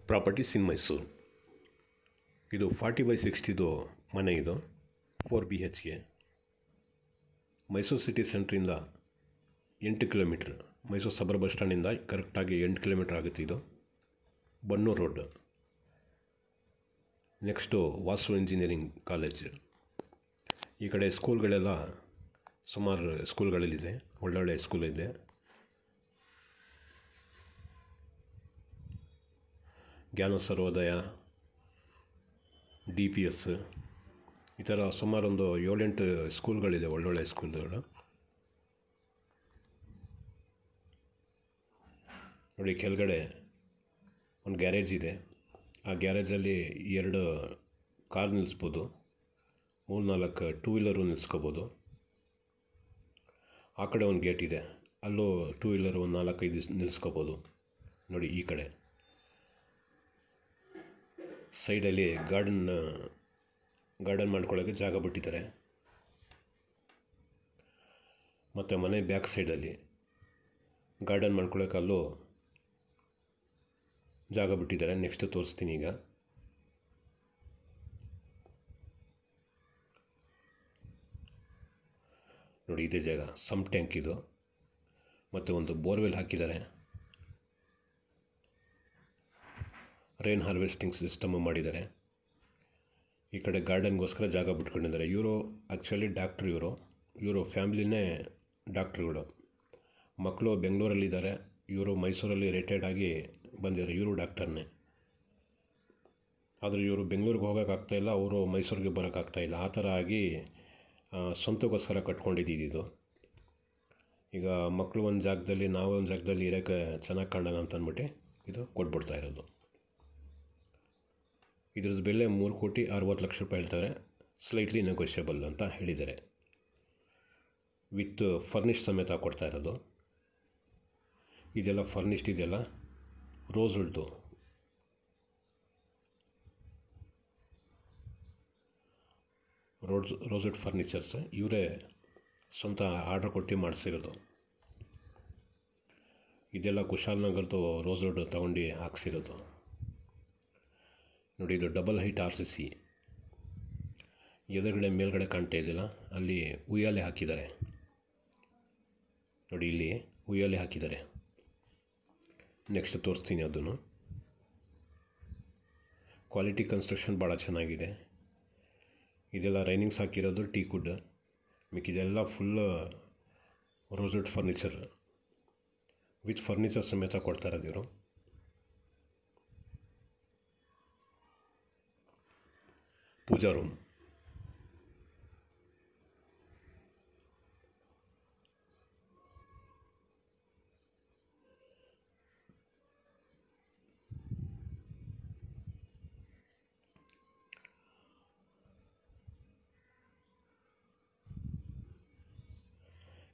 Properties ಇನ್ ಮೈಸೂರು. ಇದು 40/60 ಮನೆ. ಇದು 4 BHK. ಮೈಸೂರು ಸಿಟಿ ಸೆಂಟ್ರಿಂದ 8 ಕಿಲೋಮೀಟ್ರ್. ಮೈಸೂರು ಸಬರ್ ಬಸ್ ಸ್ಟ್ಯಾಂಡಿಂದ ಕರೆಕ್ಟಾಗಿ 8 ಕಿಲೋಮೀಟ್ರ್ ಆಗುತ್ತೆ. ಇದು Bannur road. Next Vasu engineering college. ಈ ಕಡೆ ಸ್ಕೂಲ್ಗಳೆಲ್ಲ ಸುಮಾರು ಸ್ಕೂಲ್ಗಳಲ್ಲಿದೆ, ಒಳ್ಳೊಳ್ಳೆ ಸ್ಕೂಲಿದೆ. ಜ್ಞಾನ ಸರ್ವೋದಯ, DPS, ಈ ಥರ ಸುಮಾರೊಂದು 7-8 ಸ್ಕೂಲ್ಗಳಿದೆ, ಒಳ್ಳೊಳ್ಳೆ ಸ್ಕೂಲ್ಗಳು. ನೋಡಿ, ಕೆಳಗಡೆ ಒಂದು ಗ್ಯಾರೇಜ್ ಇದೆ. ಆ ಗ್ಯಾರೇಜಲ್ಲಿ 2 ಕಾರ್ ನಿಲ್ಲಿಸ್ಬೋದು, 3-4 ಟೂ ವೀಲರು ನಿಲ್ಲಿಸ್ಕೋಬೋದು. ಆ ಕಡೆ ಒಂದು ಗೇಟ್ ಇದೆ, ಅಲ್ಲೂ ಟೂ ವೀಲರು ಒಂದು 4-5 ನಿಲ್ಲಿಸ್ಕೋಬೋದು. ನೋಡಿ, ಈ ಕಡೆ ಸೈಡಲ್ಲಿ ಗಾರ್ಡನ್ ಮಾಡ್ಕೊಳ್ಳೋಕ್ಕೆ ಜಾಗ ಬಿಟ್ಟಿದ್ದಾರೆ. ಮತ್ತು ಮನೆ ಬ್ಯಾಕ್ ಸೈಡಲ್ಲಿ ಗಾರ್ಡನ್ ಮಾಡ್ಕೊಳ್ಳೋಕೆ ಅಲ್ಲೂ ಜಾಗ ಬಿಟ್ಟಿದ್ದಾರೆ. ನೆಕ್ಸ್ಟ್ ತೋರಿಸ್ತೀನಿ ಈಗ. ನೋಡಿ, ಇದೇ ಜಾಗ. ಸಮ್ ಟ್ಯಾಂಕ್ ಇದು, ಮತ್ತು ಒಂದು ಬೋರ್ವೆಲ್ ಹಾಕಿದ್ದಾರೆ. ರೈನ್ ಹಾರ್ವೆಸ್ಟಿಂಗ್ ಸಿಸ್ಟಮ್ ಮಾಡಿದ್ದಾರೆ. ಈ ಕಡೆ ಗಾರ್ಡನ್ಗೋಸ್ಕರ ಜಾಗ ಬಿಟ್ಕೊಂಡಿದ್ದಾರೆ. ಇವರು ಆ್ಯಕ್ಚುಲಿ ಡಾಕ್ಟ್ರು. ಇವರು ಫ್ಯಾಮಿಲಿನೇ ಡಾಕ್ಟ್ರುಗಳು. ಮಕ್ಕಳು ಬೆಂಗಳೂರಲ್ಲಿದ್ದಾರೆ, ಇವರು ಮೈಸೂರಲ್ಲಿ ರಿಟೈರ್ಡ್ ಆಗಿ ಬಂದಿದ್ದಾರೆ. ಇವರು ಡಾಕ್ಟರ್ನೇ. ಆದರೆ ಇವರು ಬೆಂಗಳೂರಿಗೆ ಹೋಗೋಕ್ಕಾಗ್ತಾಯಿಲ್ಲ, ಅವರು ಮೈಸೂರಿಗೆ ಬರೋಕ್ಕಾಗ್ತಾಯಿಲ್ಲ. ಆ ಥರ ಆಗಿ ಸ್ವಂತಕ್ಕೋಸ್ಕರ ಕಟ್ಕೊಂಡಿದ್ದು. ಈಗ ಮಕ್ಕಳು ಒಂದು ಜಾಗದಲ್ಲಿ, ನಾವು ಒಂದು ಜಾಗದಲ್ಲಿ ಇರೋಕ್ಕೆ ಚೆನ್ನಾಗಿ ಕಾಣೋಣ ಅಂತ ಅಂದ್ಬಿಟ್ಟು ಇದು ಕೊಟ್ಬಿಡ್ತಾ ಇರೋದು. ಇದ್ರದ್ದು ಬೆಲೆ 3,60,00,000 ಹೇಳ್ತಾರೆ. ಸ್ಲೈಟ್ಲಿ ನೆಗೋಷಿಯಬಲ್ ಅಂತ ಹೇಳಿದ್ದಾರೆ. ವಿತ್ ಫರ್ನಿಷ್ ಸಮೇತ ಕೊಡ್ತಾ ಇರೋದು. ಇದೆಲ್ಲ ಫರ್ನಿಷ್ಡ್ ಇದೆಲ್ಲ ರೋಸ್ವುಡ್ದು. ರೋಸ್ವುಡ್ ಫರ್ನಿಚರ್ಸ್ ಇವರೇ ಸ್ವಂತ ಆರ್ಡ್ರ್ ಕೊಟ್ಟು ಮಾಡಿಸಿರೋದು. ಇದೆಲ್ಲ ಕುಶಾಲನಗರದ್ದು ರೋಸ್ವುಡ್ ತೊಗೊಂಡು ಹಾಕ್ಸಿರೋದು. ನೋಡಿ, ಇದು ಡಬಲ್ ಹೈಟ್ RCC. ಎದುರುಗಡೆ ಮೇಲ್ಗಡೆ ಕಾಣ್ತಾ ಇದೆಯಲ್ಲ, ಅಲ್ಲಿ ಉಯ್ಯಾಲೆ ಹಾಕಿದ್ದಾರೆ. ನೋಡಿ, ಇಲ್ಲಿ ಉಯ್ಯಾಲೆ ಹಾಕಿದ್ದಾರೆ. ನೆಕ್ಸ್ಟ್ ತೋರಿಸ್ತೀನಿ ಅದನ್ನು. ಕ್ವಾಲಿಟಿ ಕನ್ಸ್ಟ್ರಕ್ಷನ್ ಭಾಳ ಚೆನ್ನಾಗಿದೆ. ಇದೆಲ್ಲ ರೈನಿಂಗ್ಸ್ ಹಾಕಿರೋದು ಟೀಕ್ ವುಡ್. ಮಿಕ್ಕಿದೆಲ್ಲ full rosewood furniture with furniture ಸಮೇತ ಕೊಡ್ತಾ ಇರೋದು ಇವರು. ಪೂಜಾ ರೂಮ್.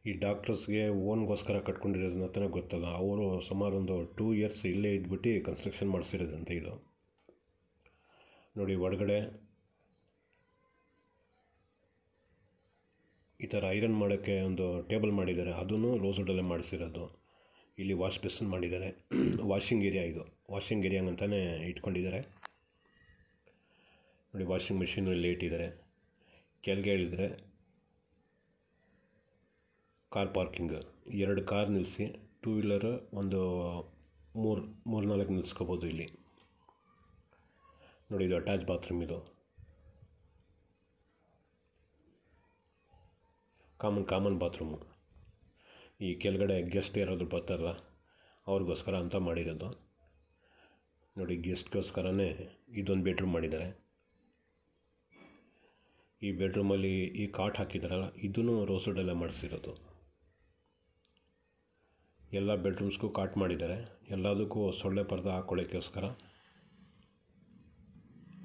ಈ ಡಾಕ್ಟರ್ಸ್ಗೆ ಓನ್ಗೋಸ್ಕರ ಕಟ್ಕೊಂಡಿರೋದು ಅಂತಲೇ ಗೊತ್ತಲ್ಲ. ಅವರು ಸುಮಾರು ಒಂದು 2 ಇಯರ್ಸ್ ಇಲ್ಲೇ ಇದ್ಬಿಟ್ಟು ಕನ್ಸ್ಟ್ರಕ್ಷನ್ ಮಾಡಿಸಿರೋದಂತೆ ಇದು. ನೋಡಿ, ಒಳಗಡೆ ಈ ಥರ ಐರನ್ ಮಾಡೋಕ್ಕೆ ಒಂದು ಟೇಬಲ್ ಮಾಡಿದ್ದಾರೆ, ಅದನ್ನು ರೋಸ್ವುಡಲ್ಲೇ ಮಾಡಿಸಿರೋದು. ಇಲ್ಲಿ ವಾಶ್ ಬೇಸಿನ್ ಮಾಡಿದ್ದಾರೆ. ವಾಷಿಂಗ್ ಏರಿಯಾ ಇದು. ವಾಷಿಂಗ್ ಏರಿಯಾ ಅಂತಲೇ ಇಟ್ಕೊಂಡಿದ್ದಾರೆ. ನೋಡಿ, ವಾಷಿಂಗ್ ಮಿಷಿನ್ ಇಲ್ಲಿ ಇಟ್ಟಿದ್ದಾರೆ. ಕೆಳಗೆ ಇಳಿದ್ರೆ ಕಾರ್ ಪಾರ್ಕಿಂಗ್. 2 ಕಾರ್ ನಿಲ್ಲಿಸಿ, ಟೂ ವೀಲರ್ ಒಂದು 3-4 ನಿಲ್ಲಿಸ್ಕೋಬೋದು ಇಲ್ಲಿ. ನೋಡಿ, ಇದು ಅಟ್ಯಾಚ್ ಬಾತ್ರೂಮ್. ಇದು ಕಾಮನ್ ಬಾತ್ರೂಮು. ಈ ಕೆಳಗಡೆ ಗೆಸ್ಟ್ ಯಾರಾದರೂ ಬರ್ತಾರಲ್ಲ ಅವ್ರಿಗೋಸ್ಕರ ಅಂತ ಮಾಡಿರೋದು. ನೋಡಿ, ಗೆಸ್ಟ್ಗೋಸ್ಕರನೇ ಇದೊಂದು ಬೆಡ್ರೂಮ್ ಮಾಡಿದ್ದಾರೆ. ಈ ಬೆಡ್ರೂಮಲ್ಲಿ ಈ ಕಾಟ್ ಹಾಕಿದಾರಲ್ಲ, ಇದನ್ನು ರೋಸ್ವುಡಲ್ಲೇ ಮಾಡಿಸಿರೋದು. ಎಲ್ಲ ಬೆಡ್ರೂಮ್ಸ್ಗೂ ಕಾಟ್ ಮಾಡಿದ್ದಾರೆ. ಎಲ್ಲದಕ್ಕೂ ಸೊಳ್ಳೆ ಪರ್ದೆ ಹಾಕ್ಕೊಳ್ಳೋಕ್ಕೋಸ್ಕರ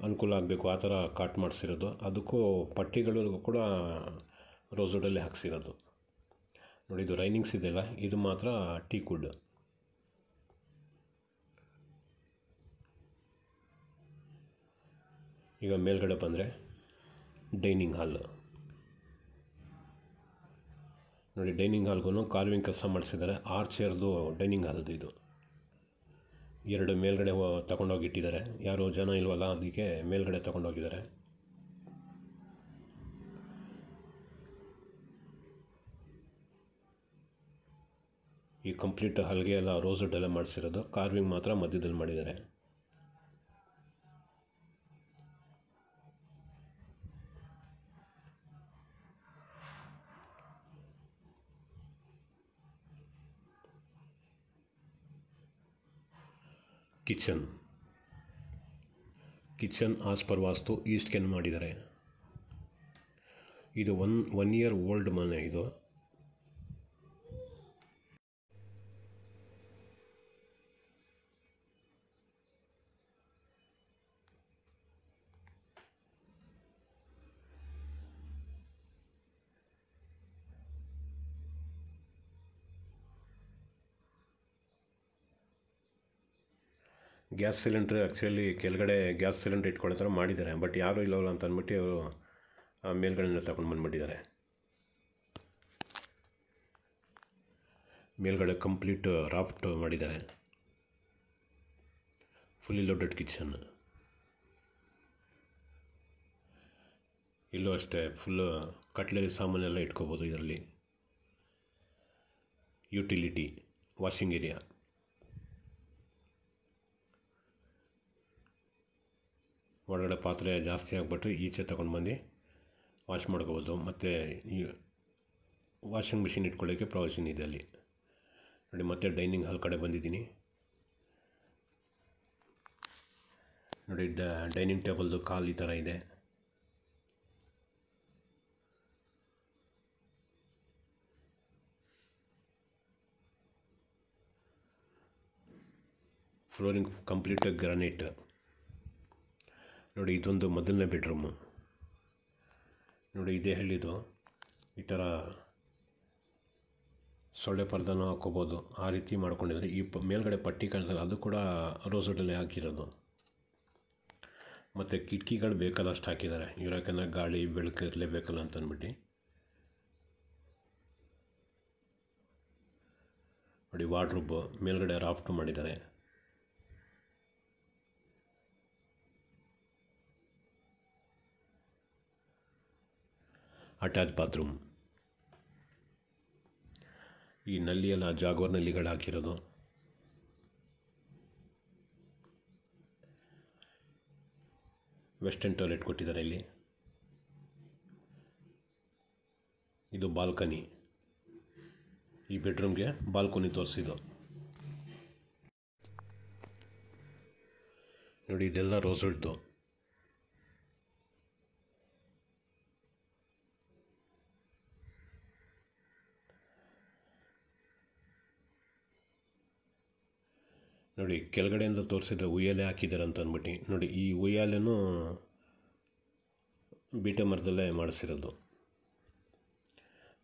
ಅನುಕೂಲ ಆಗಬೇಕು, ಆ ಥರ ಕಾಟ್ ಮಾಡಿಸಿರೋದು. ಅದಕ್ಕೂ ಪಟ್ಟಿಗಳಿಗೂ ಕೂಡ ರೋಸ್ವುಡಲ್ಲೇ ಹಾಕ್ಸಿರೋದು. ನೋಡಿ, ಇದು ರೈನಿಂಗ್ಸ್ ಇದೆಯಲ್ಲ, ಇದು ಮಾತ್ರ ಟೀಕ್ ವುಡ್. ಈಗ ಮೇಲ್ಗಡೆ ಬಂದರೆ ಡೈನಿಂಗ್ ಹಾಲ್. ನೋಡಿ, ಡೈನಿಂಗ್ ಹಾಲ್ಗೂ ಕಾರ್ವಿಂಗ್ ಕೆಲಸ ಮಾಡಿಸಿದ್ದಾರೆ. 6 ಚೇರ್ದು ಡೈನಿಂಗ್ ಹಾಲ್ದು ಇದು. ಎರಡು ಮೇಲ್ಗಡೆ ತಗೊಂಡೋಗಿ ಇಟ್ಟಿದ್ದಾರೆ. ಯಾರು ಜನ ಇಲ್ವಲ್ಲ, ಅದಕ್ಕೆ ಮೇಲ್ಗಡೆ ತಗೊಂಡೋಗಿದ್ದಾರೆ. ಈ ಕಂಪ್ಲೀಟ್ ಹಲ್ಗೆ ಎಲ್ಲ ರೋಸ್ವುಡ್ ಎಲ್ಲ ಮಾಡಿಸಿರೋದು. ಕಾರ್ವಿಂಗ್ ಮಾತ್ರ ಮಧ್ಯದಲ್ಲಿ ಮಾಡಿದ್ದಾರೆ. ಕಿಚನ್ ಆಸ್ ಪರ್ ವಾಸ್ತು ಈಸ್ಟ್ ಕೆನ್ ಮಾಡಿದ್ದಾರೆ. ಇದು ಒನ್ ಇಯರ್ ಓಲ್ಡ್ ಮನೆ. ಇದು ಗ್ಯಾಸ್ ಸಿಲಿಂಡ್ರ್ ಆ್ಯಕ್ಚುಲಿ ಕೆಳಗಡೆ ಗ್ಯಾಸ್ ಸಿಲಿಂಡ್ರ್ ಇಟ್ಕೊಳ್ಳೋ ಥರ ಮಾಡಿದ್ದಾರೆ. ಬಟ್ ಯಾರೂ ಇಲ್ಲವಲ್ಲ ಅಂತ ಅಂದ್ಬಿಟ್ಟು ಅವರು ಮೇಲ್ಗಡೆಯಿಂದ ತಗೊಂಡು ಬಂದುಬಿಟ್ಟಿದ್ದಾರೆ. ಮೇಲ್ಗಡೆ ಕಂಪ್ಲೀಟ್ ರಾಫ್ಟ್ ಮಾಡಿದ್ದಾರೆ. Fully loaded kitchen. ಇಲ್ಲೂ ಅಷ್ಟೇ ಫುಲ್ಲು ಕಟ್ಲರಿ ಸಾಮಾನೆಲ್ಲ ಇಟ್ಕೋಬೋದು ಇದರಲ್ಲಿ. Utility, washing area. ಒಳಗಡೆ ಪಾತ್ರೆ ಜಾಸ್ತಿ ಆಗಿಬಿಟ್ಟು ಈಚೆ ತೊಗೊಂಡು ಬಂದು ವಾಶ್ ಮಾಡ್ಕೋಬೋದು. ಮತ್ತು ಈ ವಾಷಿಂಗ್ ಮಿಷಿನ್ ಇಟ್ಕೊಳ್ಳೋಕ್ಕೆ ಪ್ರೊವಿಷನ್ ಇದೆ ಅಲ್ಲಿ ನೋಡಿ. ಮತ್ತೆ ಡೈನಿಂಗ್ ಹಾಲ್ ಕಡೆ ಬಂದಿದ್ದೀನಿ ನೋಡಿ. ಡೈನಿಂಗ್ ಟೇಬಲ್ದು ಕಾಲು ಈ ಥರ ಇದೆ. ಫ್ಲೋರಿಂಗ್ ಕಂಪ್ಲೀಟ್ ಗ್ರಾನೈಟ್ ನೋಡಿ. ಇದೊಂದು ಮೊದಲನೇ ಬೆಡ್ರೂಮು ನೋಡಿ. ಇದೇ ಹೇಳಿದ್ದು ಈ ಥರ ಸೊಳ್ಳೆ ಪರ್ದನೂ ಹಾಕ್ಕೋಬೋದು. ಆ ರೀತಿ ಮಾಡ್ಕೊಂಡಿದ್ದಾರೆ. ಈ ಮೇಲ್ಗಡೆ ಪಟ್ಟಿ ಕಾಣ್ತಲ್ಲ, ಅದು ಕೂಡ ರೋಸ್ವುಡಲ್ಲೇ ಹಾಕಿರೋದು. ಮತ್ತು ಕಿಟಕಿಗಳು ಬೇಕಾದಷ್ಟು ಹಾಕಿದ್ದಾರೆ. ಯಾಕಂದರೆ ಗಾಳಿ ಬೆಳಕು ಇರಲೇಬೇಕಲ್ಲ ಅಂತ ಅಂದ್ಬಿಟ್ಟು ನೋಡಿ. ವಾರ್ಡ್ರೋಬ್ ಮೇಲ್ಗಡೆ ರಾಫ್ಟ್ ಮಾಡಿದ್ದಾರೆ. Attach bathroom. ಈ ನಲ್ಲಿ ಎಲ್ಲ ಜಾಗ್ವಾರ್ ನಲ್ಲಿಗಳು ಹಾಕಿರೋದು. ವೆಸ್ಟರ್ನ್ ಟಾಯ್ಲೆಟ್ ಕೊಟ್ಟಿದ್ದಾರೆ ಇಲ್ಲಿ. ಇದು ಬಾಲ್ಕನಿ. ಈ ಬೆಡ್ರೂಮ್ಗೆ ಬಾಲ್ಕನಿ ತೋರಿಸಿದ್ದು ನೋಡಿ. ಇದೆಲ್ಲ ರೋಸ್ವುಡ್ದು. ನೋಡಿ ಕೆಳಗಡೆಯಿಂದ ತೋರಿಸಿದ್ರೆ ಉಯ್ಯಾಲೆ ಹಾಕಿದ್ದಾರೆ ಅಂತ ಅಂದ್ಬಿಟ್ಟು ನೋಡಿ. ಈ ಉಯ್ಯಾಲೆನೂ ಬೀಟೆ ಮರದಲ್ಲೇ ಮಾಡಿಸಿರೋದು.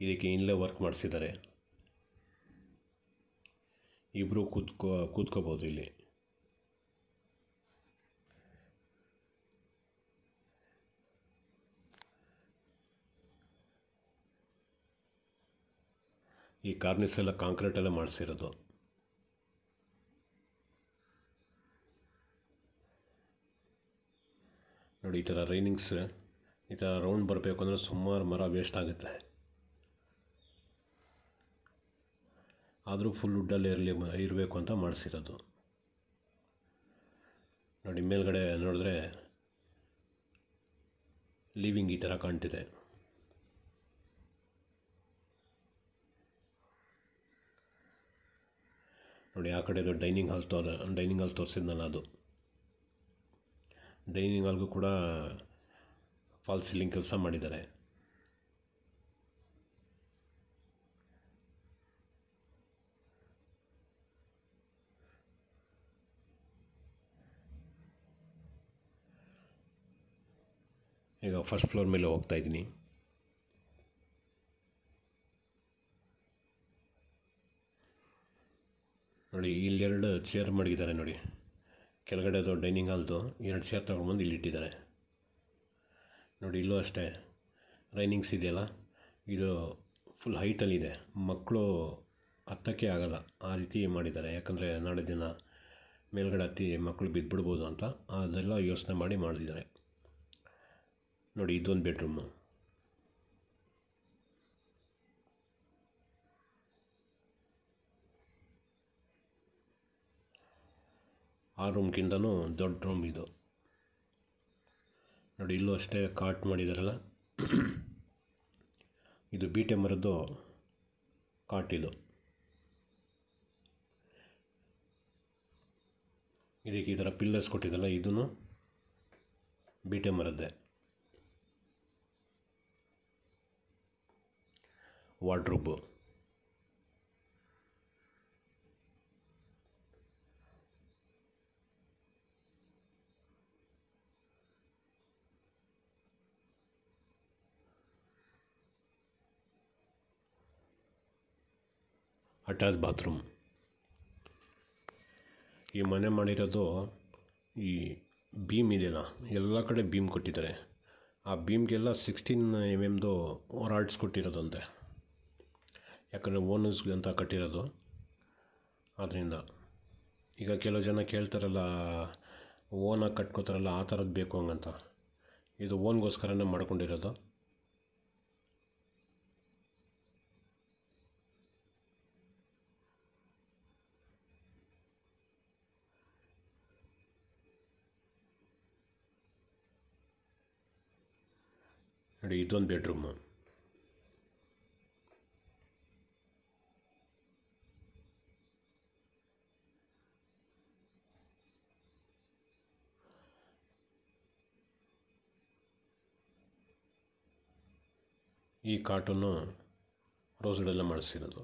ಇದಕ್ಕೆ ಇನ್ಲೇ ವರ್ಕ್ ಮಾಡಿಸಿದ್ದಾರೆ. ಇಬ್ಬರು ಕೂತ್ಕೋಬೋದು ಇಲ್ಲಿ. ಈ ಕಾರ್ನಿಸ್ ಎಲ್ಲ ಕಾಂಕ್ರೀಟಲ್ಲೇ ಮಾಡಿಸಿರೋದು. ನೋಡಿ ಈ ಥರ ರೈನಿಂಗ್ಸ್ ಈ ಥರ ರೌಂಡ್ ಬರಬೇಕು ಅಂದರೆ ಸುಮಾರು ಮರ ವೇಸ್ಟ್ ಆಗುತ್ತೆ. ಆದರೂ ಫುಲ್ ವುಡ್ಡಲ್ಲೇ ಇರಬೇಕು ಅಂತ ಮಾಡಿಸಿರೋದು ನೋಡಿ. ಮೇಲ್ಗಡೆ ನೋಡಿದ್ರೆ ಲಿವಿಂಗ್ ಈ ಥರ ಕಾಣ್ತಿದೆ. ನೋಡಿ ಆ ಕಡೆದು ಡೈನಿಂಗ್ ಹಾಲ್ ತೋರಿಸಿದ್ನಲ್ಲ ಅದು. ಡೈನಿಂಗ್ ಹಾಲ್ಗೂ ಕೂಡ ಫಾಲ್ ಸೀಲಿಂಗ್ ಕೆಲಸ ಮಾಡಿದ್ದಾರೆ. ಈಗ ಫಸ್ಟ್ ಫ್ಲೋರ್ ಮೇಲೆ ಹೋಗ್ತಾ ಇದ್ದೀನಿ. ನೋಡಿ ಇಲ್ಲೆರಡು ಚೇರ್ ಮಡಗಿದ್ದಾರೆ ನೋಡಿ. ಕೆಳಗಡೆದು ಡೈನಿಂಗ್ ಹಾಲ್ದು 2 ಚೇರ್ ತಗೊಂಡ್ಬಂದು ಇಲ್ಲಿಟ್ಟಿದ್ದಾರೆ ನೋಡಿ. ಇಲ್ಲೂ ಅಷ್ಟೇ ರೈನಿಂಗ್ಸ್ ಇದೆಯಲ್ಲ, ಇದು ಫುಲ್ ಹೈಟಲ್ಲಿದೆ. ಮಕ್ಕಳು ಹತ್ತಕ್ಕೆ ಆಗಲ್ಲ ಆ ರೀತಿ ಮಾಡಿದ್ದಾರೆ. ಯಾಕಂದರೆ ನಾಳೆ ದಿನ ಮೇಲ್ಗಡೆ ಹತ್ತಿ ಮಕ್ಕಳು ಬಿದ್ದುಬಿಡ್ಬೋದು ಅಂತ ಅದೆಲ್ಲ ಯೋಚನೆ ಮಾಡಿ ಮಾಡಿದ್ದಾರೆ. ನೋಡಿ, ಇದೊಂದು ಬೆಡ್ರೂಮು. ಆ ರೂಮ್ಗಿಂತನೂ ದೊಡ್ಡ ರೂಮ್ ಇದು. ನೋಡಿ, ಇಲ್ಲೂ ಅಷ್ಟೇ ಕಾಟ್ ಮಾಡಿದಾರಲ್ಲ, ಇದು ಬೀಟೆ ಮರದ್ದು ಕಾಟ್ ಇದು. ಇದಕ್ಕೆ ಈ ಥರ ಪಿಲ್ಲರ್ಸ್ ಕೊಟ್ಟಿದ್ದಲ್ಲ, ಇದೂ ಬೀಟೆ ಮರದ್ದೇ. Wardrobe, attach bathroom. ಈ ಮನೆ ಮಾಡಿರೋದು ಈ ಬೀಮ್ ಇದೆಯಲ್ಲ, ಎಲ್ಲ ಕಡೆ ಬೀಮ್ ಕೊಟ್ಟಿದ್ದಾರೆ. ಆ ಬೀಮ್ಗೆಲ್ಲ 16 mm ರಾಡ್ಸ್ ಕೊಟ್ಟಿರೋದಂತೆ, ಯಾಕಂದರೆ ಓನರ್ಸ್ಗೆ ಅಂತ ಕಟ್ಟಿರೋದು. ಆದ್ದರಿಂದ ಈಗ ಕೆಲವು ಜನ ಕೇಳ್ತಾರಲ್ಲ, ಓನಾಗಿ ಕಟ್ಕೋತಾರಲ್ಲ, ಆ ಥರದ್ದು ಬೇಕು ಹಂಗಂತ. ಇದು ಓನ್ಗೋಸ್ಕರನೇ ಮಾಡ್ಕೊಂಡಿರೋದು. ನೋಡಿ, ಇದೊಂದು ಬೆಡ್ರೂಮು. ಈ ಕಾಟನ್ನು ರೋಸ್ವುಡೆಲ್ಲ ಮಾಡಿಸಿರೋದು.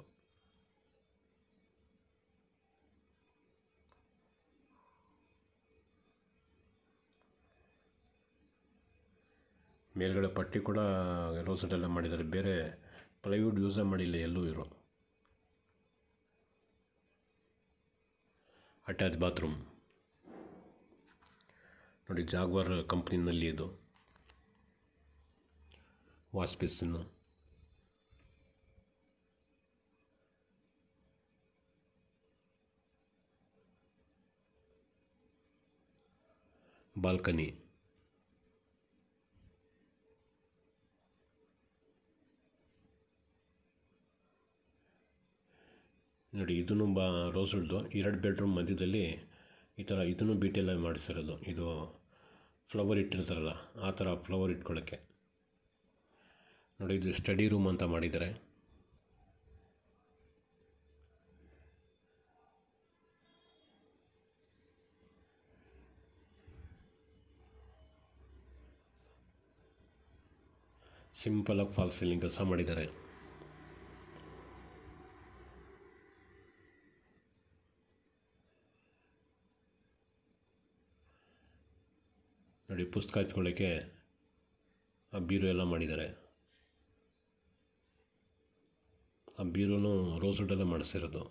ಮೇಲ್ಗಡೆ ಪಟ್ಟಿ ಕೂಡ ರೋಸ್ವುಡೆಲ್ಲ ಮಾಡಿದ್ದಾರೆ, ಬೇರೆ ಪ್ಲೈವುಡ್ ಯೂಸೇ ಮಾಡಿಲ್ಲ ಎಲ್ಲೂ ಇರೋ. Attach bathroom. ನೋಡಿ, ಜಾಗ್ವಾರ್ ಕಂಪ್ನಿನಲ್ಲಿ ಇದು ವಾಶ್ ಬೇಸಿನ್ನು. ಬಾಲ್ಕನಿ. ನೋಡಿ, ಇದೂ ರೋಸ್ವುಡ್ದು 2 ಬೆಡ್ರೂಮ್ ಮಧ್ಯದಲ್ಲಿ ಈ ಥರ ಇದನ್ನು ಬೀಟೆಲ್ಲ ಮಾಡಿಸಿರೋದು. ಇದು ಫ್ಲವರ್ ಇಟ್ಟಿರ್ತಾರಲ್ಲ, ಆ ಥರ ಫ್ಲವರ್ ಇಟ್ಕೊಳ್ಳೋಕ್ಕೆ. ನೋಡಿ, ಇದು ಸ್ಟಡಿ ರೂಮ್ ಅಂತ ಮಾಡಿದ್ದಾರೆ. ಸಿಂಪಲಾಗಿ ಫಾಲ್ಸ್ ಸೀಲಿಂಗ್ ಕೆಲಸ ಮಾಡಿದ್ದಾರೆ. ನೋಡಿ, ಪುಸ್ತಕ ಹಚ್ಕೊಳ್ಳೋಕ್ಕೆ ಆ ಬೀರು ಎಲ್ಲ ಮಾಡಿದ್ದಾರೆ. ಆ ಬೀರೂ ರೋಸ್ವುಡೆಲ್ಲ ಮಾಡಿಸಿರೋದು.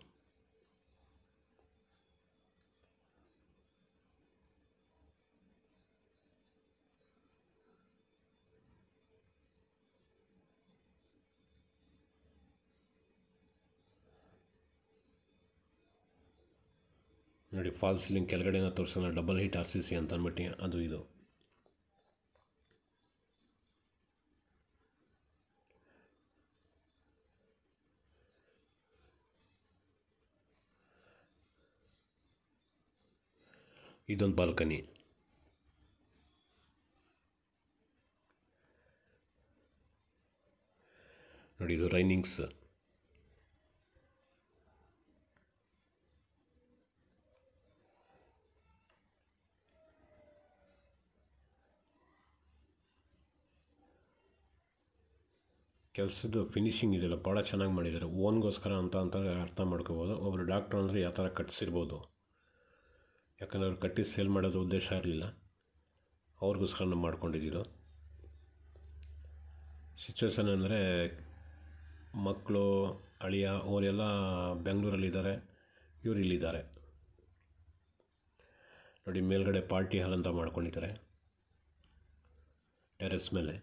ನೋಡಿ, ಫಾಲ್ಸ್ ಸೀಲಿಂಗ್ ಕೆಳಗಡೆನ ತೋರಿಸೋಣ, ಡಬಲ್ ಹೀಟ್ RCC ಅಂತ ಅಂದ್ಬಿಟ್ಟು ಅದು ಇದು. ಇದೊಂದು ಬಾಲ್ಕನಿ. ನೋಡಿ, ಇದು ರೈನಿಂಗ್ಸ್. ಕೆಲಸದ ಫಿನಿಶಿಂಗ್ ಇದೆಯಲ್ಲ, ಭಾಳ ಚೆನ್ನಾಗಿ ಮಾಡಿದ್ದಾರೆ. ಓನ್ಗೋಸ್ಕರ ಅಂತ ಅರ್ಥ ಮಾಡ್ಕೋಬೋದು. ಒಬ್ಬರು ಡಾಕ್ಟ್ರು ಅಂದರೆ ಯಾವ ಥರ ಕಟ್ಸಿರ್ಬೋದು, ಯಾಕಂದರೆ ಅವ್ರು ಕಟ್ಟಿ ಸೇಲ್ ಮಾಡೋದು ಉದ್ದೇಶ ಇರಲಿಲ್ಲ, ಅವ್ರಿಗೋಸ್ಕರ ನಾವು ಮಾಡ್ಕೊಂಡಿದ್ದು. ಸಿಚುವೇಶನ್ ಅಂದರೆ ಮಕ್ಕಳು, ಅಳಿಯ ಅವರೆಲ್ಲ ಬೆಂಗಳೂರಲ್ಲಿದ್ದಾರೆ, ಇವರು ಇಲ್ಲಿದ್ದಾರೆ. ನೋಡಿ, ಮೇಲ್ಗಡೆ ಪಾರ್ಟಿ ಹಾಲ್ ಅಂತ ಮಾಡ್ಕೊಂಡಿದ್ದಾರೆ ಟೆರೆಸ್ ಮೇಲೆ.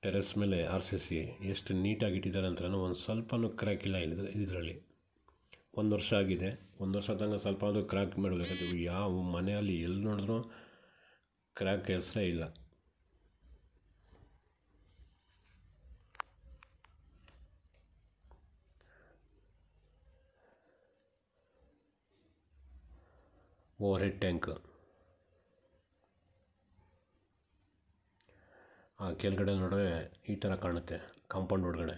ಟೆರೆಸ್ ಮೇಲೆ RCC ಎಷ್ಟು ನೀಟಾಗಿ ಇಟ್ಟಿದ್ದಾರೆ ಅಂತ ಒಂದು ಸ್ವಲ್ಪನೂ ಕ್ರ್ಯಾಕ್ ಇಲ್ಲ ಇದರಲ್ಲಿ. 1 ವರ್ಷ ಆಗಿದೆ. 1 ವರ್ಷ ತನಕ ಸ್ವಲ್ಪ ಆದರೂ ಕ್ರ್ಯಾಕ್ ಮಾಡಬೇಕಾದ್ರೆ ಯಾವ ಮನೆಯಲ್ಲಿ ಎಲ್ಲಿ ನೋಡಿದ್ರೂ ಕ್ರ್ಯಾಕ್ ಹೆಸರೇ ಇಲ್ಲ. ಓವರ್ ಹೆಡ್ ಟ್ಯಾಂಕ್ ಆ ಕೆಳಗಡೆ ನೋಡಿದ್ರೆ ಈ ಥರ ಕಾಣುತ್ತೆ ಕಾಂಪೌಂಡ್ ಒಳಗಡೆ.